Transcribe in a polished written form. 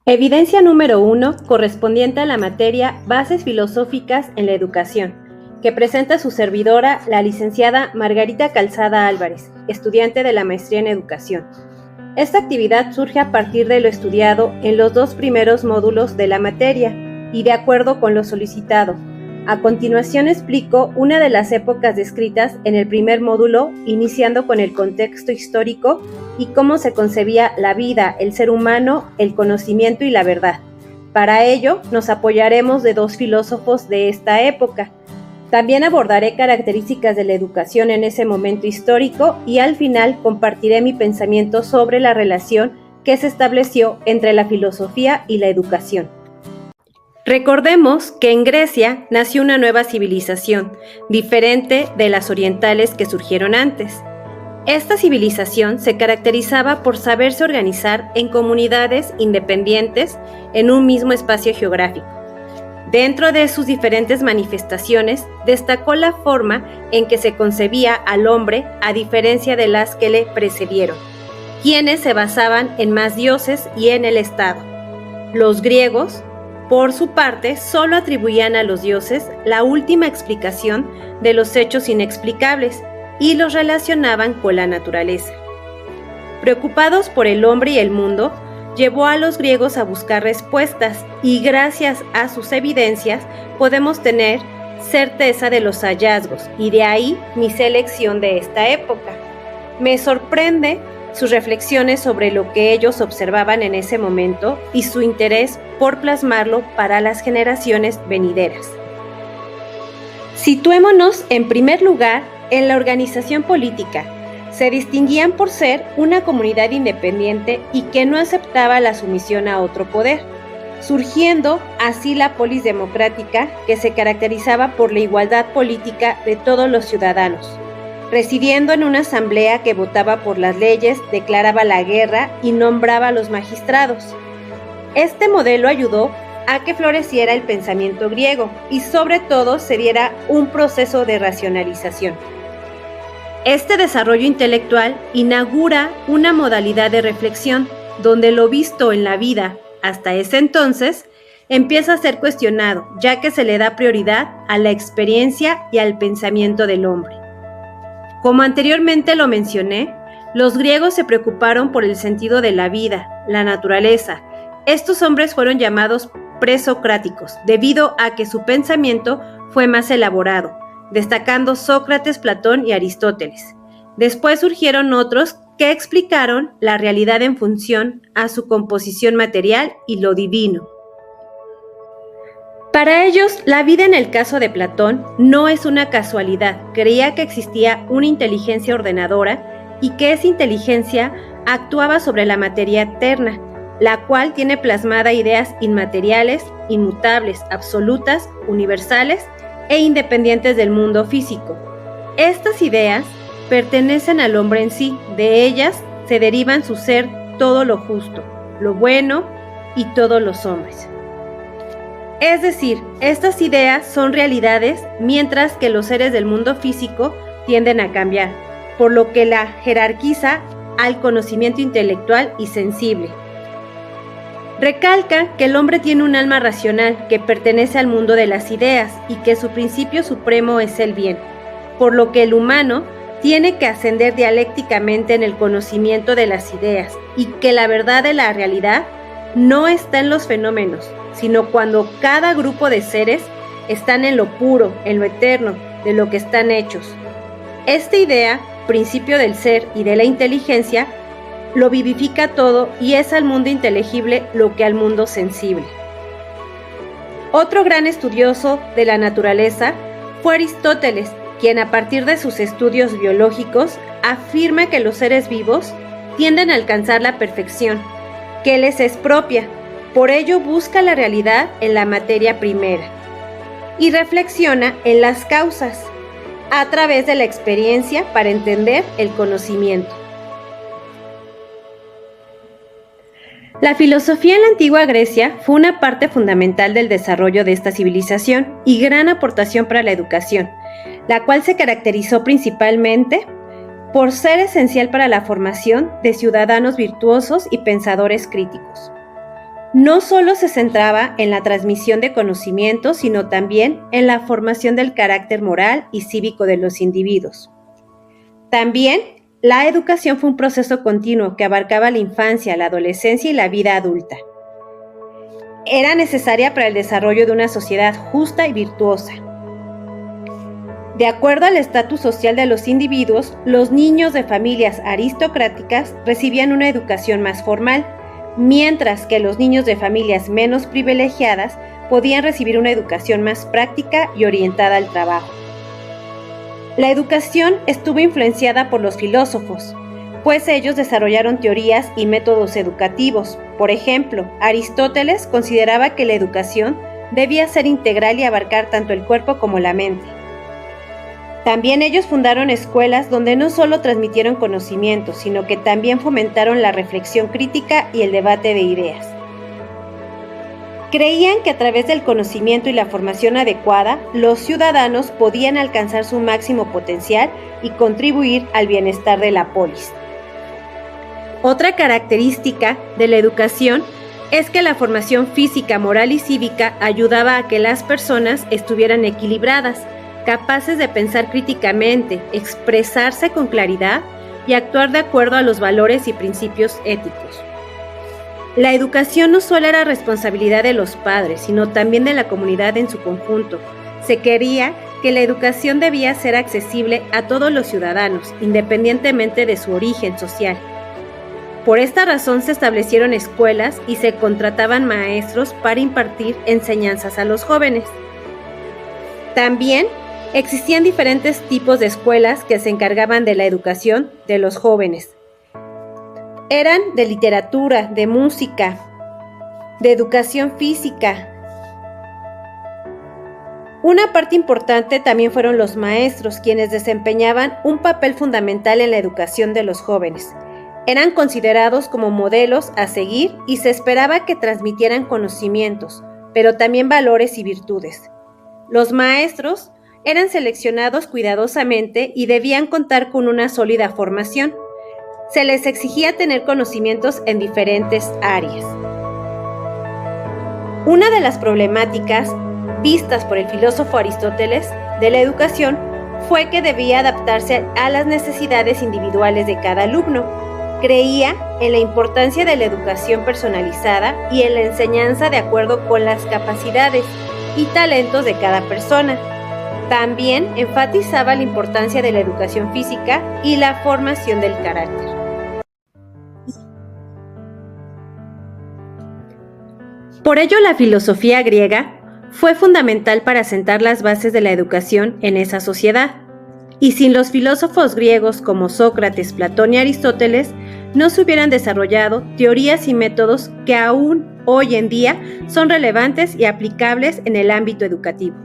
Evidencia número 1, correspondiente a la materia Bases filosóficas en la educación, que presenta su servidora, la licenciada Margarita Calzada Álvarez, estudiante de la maestría en educación. Esta actividad surge a partir de lo estudiado en los 2 primeros módulos de la materia y de acuerdo con lo solicitado. A continuación explico una de las épocas descritas en el primer módulo, iniciando con el contexto histórico y cómo se concebía la vida, el ser humano, el conocimiento y la verdad. Para ello, nos apoyaremos de 2 filósofos de esta época. También abordaré características de la educación en ese momento histórico y al final compartiré mi pensamiento sobre la relación que se estableció entre la filosofía y la educación. Recordemos que en Grecia nació una nueva civilización, diferente de las orientales que surgieron antes. Esta civilización se caracterizaba por saberse organizar en comunidades independientes en un mismo espacio geográfico. Dentro de sus diferentes manifestaciones, destacó la forma en que se concebía al hombre a diferencia de las que le precedieron, quienes se basaban en más dioses y en el Estado. Los griegos, por su parte, solo atribuían a los dioses la última explicación de los hechos inexplicables y los relacionaban con la naturaleza. Preocupados por el hombre y el mundo, llevó a los griegos a buscar respuestas y gracias a sus evidencias podemos tener certeza de los hallazgos y de ahí mi selección de esta época. Me sorprende sus reflexiones sobre lo que ellos observaban en ese momento y su interés por plasmarlo para las generaciones venideras. Situémonos en primer lugar en la organización política. Se distinguían por ser una comunidad independiente y que no aceptaba la sumisión a otro poder, surgiendo así la polis democrática que se caracterizaba por la igualdad política de todos los ciudadanos, residiendo en una asamblea que votaba por las leyes, declaraba la guerra y nombraba a los magistrados. Este modelo ayudó a que floreciera el pensamiento griego y sobre todo se diera un proceso de racionalización. Este desarrollo intelectual inaugura una modalidad de reflexión donde lo visto en la vida hasta ese entonces empieza a ser cuestionado, ya que se le da prioridad a la experiencia y al pensamiento del hombre. Como anteriormente lo mencioné, los griegos se preocuparon por el sentido de la vida, la naturaleza. Estos hombres fueron llamados presocráticos, debido a que su pensamiento fue más elaborado, destacando Sócrates, Platón y Aristóteles. Después surgieron otros que explicaron la realidad en función a su composición material y lo divino. Para ellos, la vida en el caso de Platón no es una casualidad. Creía que existía una inteligencia ordenadora y que esa inteligencia actuaba sobre la materia eterna, la cual tiene plasmada ideas inmateriales, inmutables, absolutas, universales e independientes del mundo físico. Estas ideas pertenecen al hombre en sí, de ellas se derivan su ser todo lo justo, lo bueno y todos los hombres. Es decir, estas ideas son realidades mientras que los seres del mundo físico tienden a cambiar, por lo que la jerarquiza al conocimiento intelectual y sensible. Recalca que el hombre tiene un alma racional que pertenece al mundo de las ideas y que su principio supremo es el bien, por lo que el humano tiene que ascender dialécticamente en el conocimiento de las ideas y que la verdad de la realidad no está en los fenómenos, sino cuando cada grupo de seres están en lo puro, en lo eterno, de lo que están hechos. Esta idea, principio del ser y de la inteligencia, lo vivifica todo y es al mundo inteligible lo que al mundo sensible. Otro gran estudioso de la naturaleza fue Aristóteles, quien a partir de sus estudios biológicos afirma que los seres vivos tienden a alcanzar la perfección, que les es propia. Por ello busca la realidad en la materia primera y reflexiona en las causas a través de la experiencia para entender el conocimiento. La filosofía en la antigua Grecia fue una parte fundamental del desarrollo de esta civilización y gran aportación para la educación, la cual se caracterizó principalmente por ser esencial para la formación de ciudadanos virtuosos y pensadores críticos. no solo se centraba en la transmisión de conocimientos, sino también en la formación del carácter moral y cívico de los individuos. También, la educación fue un proceso continuo que abarcaba la infancia, la adolescencia y la vida adulta. Era necesaria para el desarrollo de una sociedad justa y virtuosa. De acuerdo al estatus social de los individuos, los niños de familias aristocráticas recibían una educación más formal, mientras que los niños de familias menos privilegiadas podían recibir una educación más práctica y orientada al trabajo. La educación estuvo influenciada por los filósofos, pues ellos desarrollaron teorías y métodos educativos. Por ejemplo, Aristóteles consideraba que la educación debía ser integral y abarcar tanto el cuerpo como la mente. También ellos fundaron escuelas donde no solo transmitieron conocimientos, sino que también fomentaron la reflexión crítica y el debate de ideas. Creían que a través del conocimiento y la formación adecuada, los ciudadanos podían alcanzar su máximo potencial y contribuir al bienestar de la polis. Otra característica de la educación es que la formación física, moral y cívica ayudaba a que las personas estuvieran equilibradas, capaces de pensar críticamente, expresarse con claridad y actuar de acuerdo a los valores y principios éticos. La educación no solo era responsabilidad de los padres, sino también de la comunidad en su conjunto. Se quería que la educación debía ser accesible a todos los ciudadanos, independientemente de su origen social. Por esta razón se establecieron escuelas y se contrataban maestros para impartir enseñanzas a los jóvenes. También existían diferentes tipos de escuelas que se encargaban de la educación de los jóvenes. Eran de literatura, de música, de educación física. Una parte importante también fueron los maestros, quienes desempeñaban un papel fundamental en la educación de los jóvenes. Eran considerados como modelos a seguir y se esperaba que transmitieran conocimientos, pero también valores y virtudes. Los maestros eran seleccionados cuidadosamente y debían contar con una sólida formación. Se les exigía tener conocimientos en diferentes áreas. Una de las problemáticas vistas por el filósofo Aristóteles de la educación fue que debía adaptarse a las necesidades individuales de cada alumno. Creía en la importancia de la educación personalizada y en la enseñanza de acuerdo con las capacidades y talentos de cada persona. También enfatizaba la importancia de la educación física y la formación del carácter. Por ello, la filosofía griega fue fundamental para sentar las bases de la educación en esa sociedad. Y sin los filósofos griegos como Sócrates, Platón y Aristóteles, no se hubieran desarrollado teorías y métodos que aún hoy en día son relevantes y aplicables en el ámbito educativo.